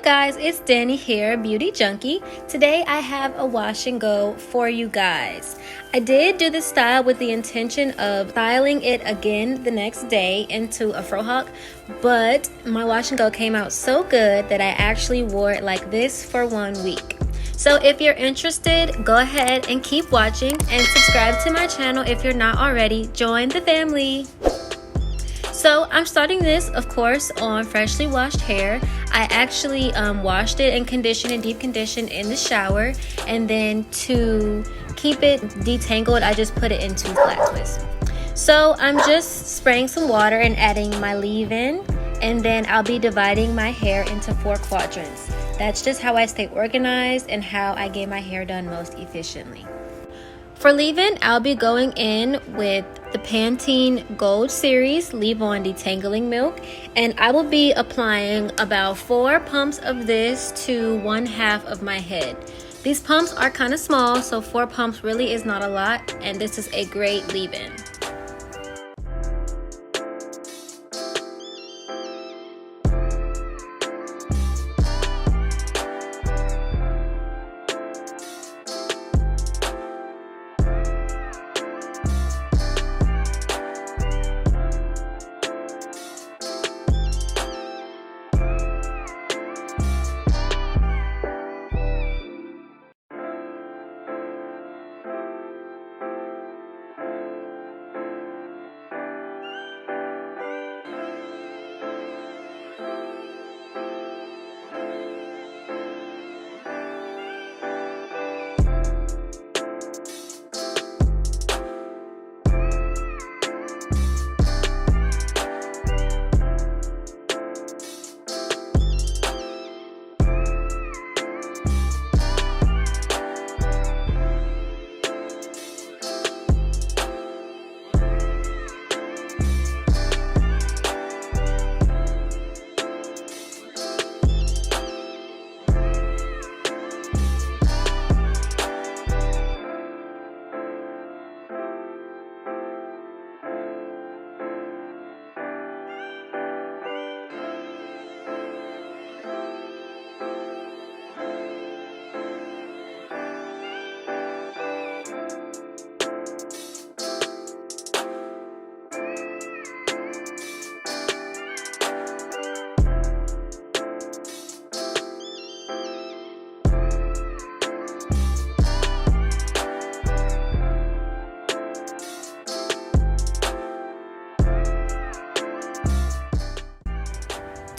guys, it's Danny here, Beauty Junkie. Today I have a wash and go for you guys. I did do this style with the intention of styling it again the next day into a frohawk, but my wash and go came out so good that I actually wore it like this for 1 week. So if you're interested, go ahead and keep watching and subscribe to my channel if you're not already. Join the family. So I'm starting this, of course, on freshly washed hair. I actually washed it and conditioned and deep conditioned in the shower, and then to keep it detangled, I just put it into flat twist. So I'm just spraying some water and adding my leave-in, and then I'll be dividing my hair into 4 quadrants. That's just how I stay organized and how I get my hair done most efficiently. For leave-in, I'll be going in with the Pantene Gold Series Leave-On Detangling Milk, and I will be applying about 4 pumps of this to 1/2 of my head. These pumps are kind of small, so 4 pumps really is not a lot, and this is a great leave-in.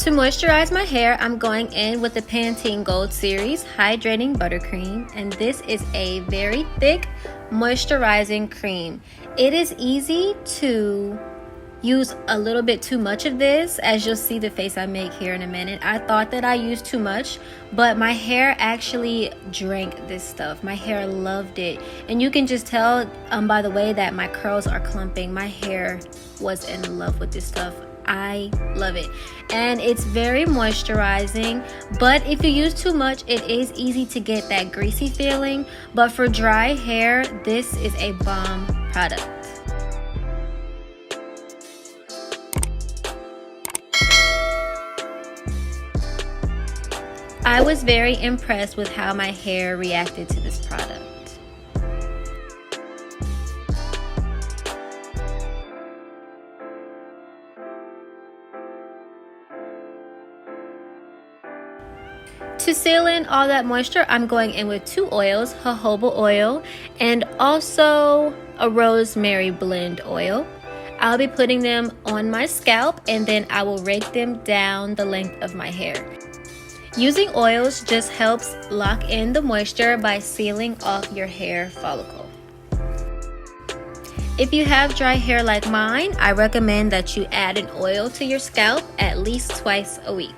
To moisturize my hair, I'm going in with the Pantene Gold Series Hydrating Buttercream, and this is a very thick moisturizing cream. It is easy to use a little bit too much of this, as you'll see the face I make here in a minute. I thought that I used too much, but my hair actually drank this stuff. My hair loved it, and you can just tell by the way that my curls are clumping. My hair was in love with this stuff. I love it, and it's very moisturizing, but if you use too much, it is easy to get that greasy feeling. But for dry hair, this is a bomb product. I was very impressed with how my hair reacted to this product. To seal in all that moisture, I'm going in with 2 oils, jojoba oil and also a rosemary blend oil. I'll be putting them on my scalp, and then I will rake them down the length of my hair. Using oils just helps lock in the moisture by sealing off your hair follicle. If you have dry hair like mine, I recommend that you add an oil to your scalp at least twice a week.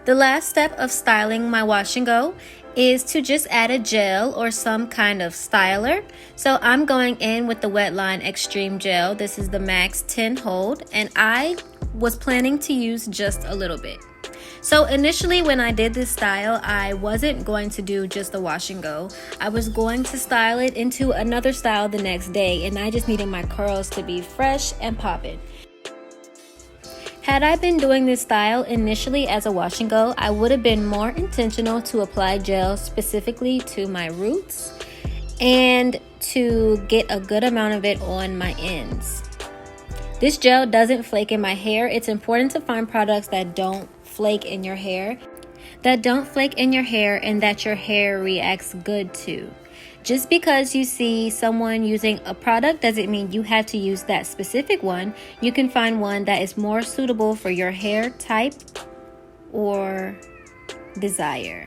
The last step of styling my wash and go is to just add a gel or some kind of styler. So I'm going in with the Wetline Extreme Gel. This is the Max 10 Hold, and I was planning to use just a little bit. So initially when I did this style, I wasn't going to do just the wash and go. I was going to style it into another style the next day, and I just needed my curls to be fresh and popping. Had I been doing this style initially as a wash and go, I would have been more intentional to apply gel specifically to my roots and to get a good amount of it on my ends. This gel doesn't flake in my hair. It's important to find products that don't flake in your hair, and that your hair reacts good to. Just because you see someone using a product doesn't mean you have to use that specific one. You can find one that is more suitable for your hair type or desire.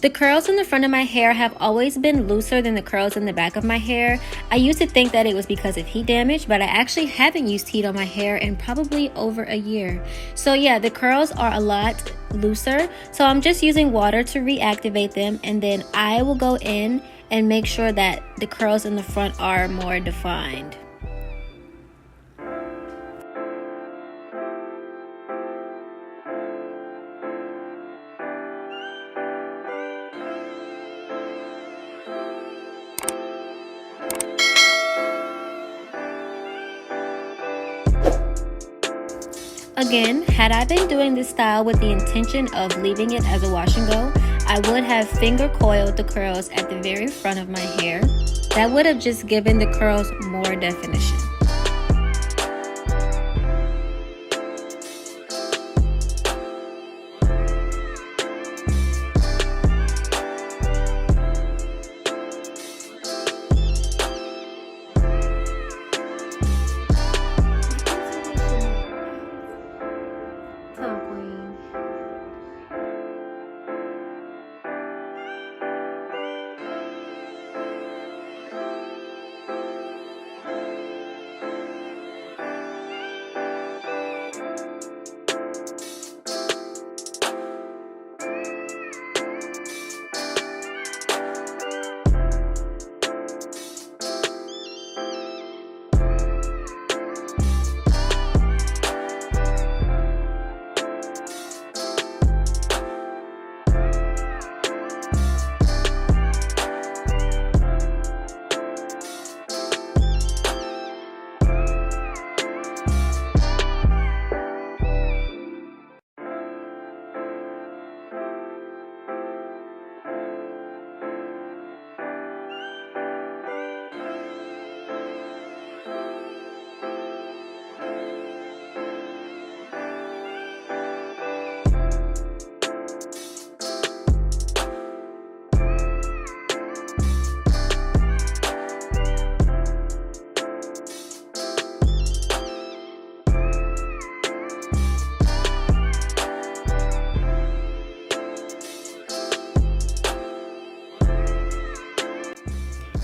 The curls in the front of my hair have always been looser than the curls in the back of my hair. I used to think that it was because of heat damage, but I actually haven't used heat on my hair in probably over a year. So yeah, the curls are a lot looser. So I'm just using water to reactivate them, and then I will go in and make sure that the curls in the front are more defined. Again, had I been doing this style with the intention of leaving it as a wash and go, I would have finger coiled the curls at the very front of my hair. That would have just given the curls more definition.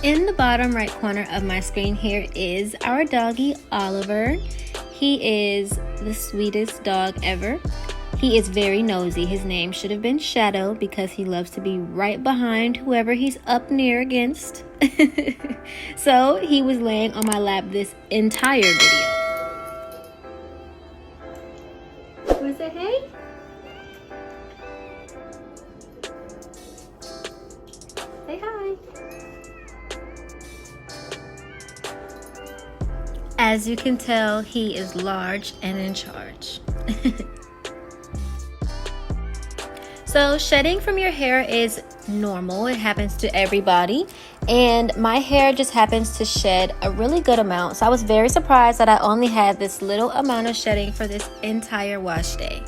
In the bottom right corner of my screen here is our doggy Oliver. He is the sweetest dog ever. He is very nosy. His name should have been Shadow because he loves to be right behind whoever he's up near against. So he was laying on my lap this entire video. Wanna say hey? Say hi. As you can tell, he is large and in charge. So shedding from your hair is normal. It happens to everybody. And my hair just happens to shed a really good amount. So I was very surprised that I only had this little amount of shedding for this entire wash day.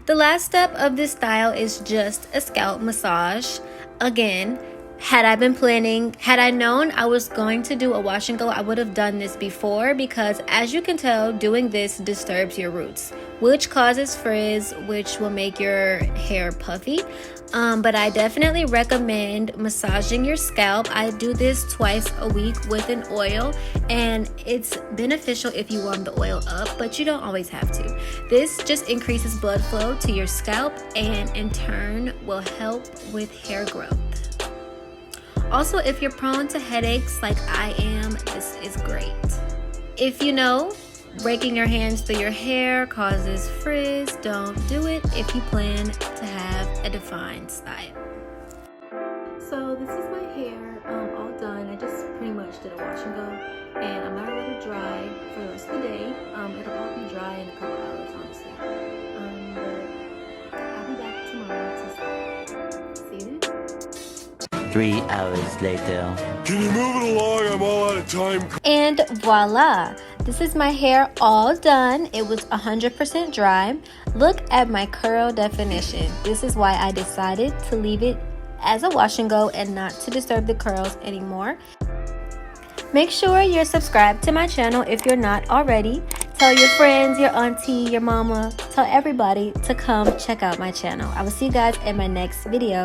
The last step of this style is just a scalp massage. Again, had I known I was going to do a wash and go, I would have done this before, because as you can tell, doing this disturbs your roots, which causes frizz, which will make your hair puffy. But I definitely recommend massaging your scalp. I do this twice a week with an oil, and it's beneficial if you warm the oil up, but you don't always have to. This just increases blood flow to your scalp and in turn will help with hair growth. Also, if you're prone to headaches like I am, this is great. If you know raking your hands through your hair causes frizz, don't do it if you plan to have a defined style. So this is my hair all done. I just pretty much did a wash and go, and I'm gonna let it dry for the rest of the day. It'll probably be dry in a couple hours, honestly. But I'll be back tomorrow to see it. 3 hours later. Can you move it along? I'm all out of time. And voila! This is my hair all done. It was 100% dry. Look at my curl definition. This is why I decided to leave it as a wash and go and not to disturb the curls anymore. Make sure you're subscribed to my channel if you're not already. Tell your friends, your auntie, your mama, tell everybody to come check out my channel. I will see you guys in my next video.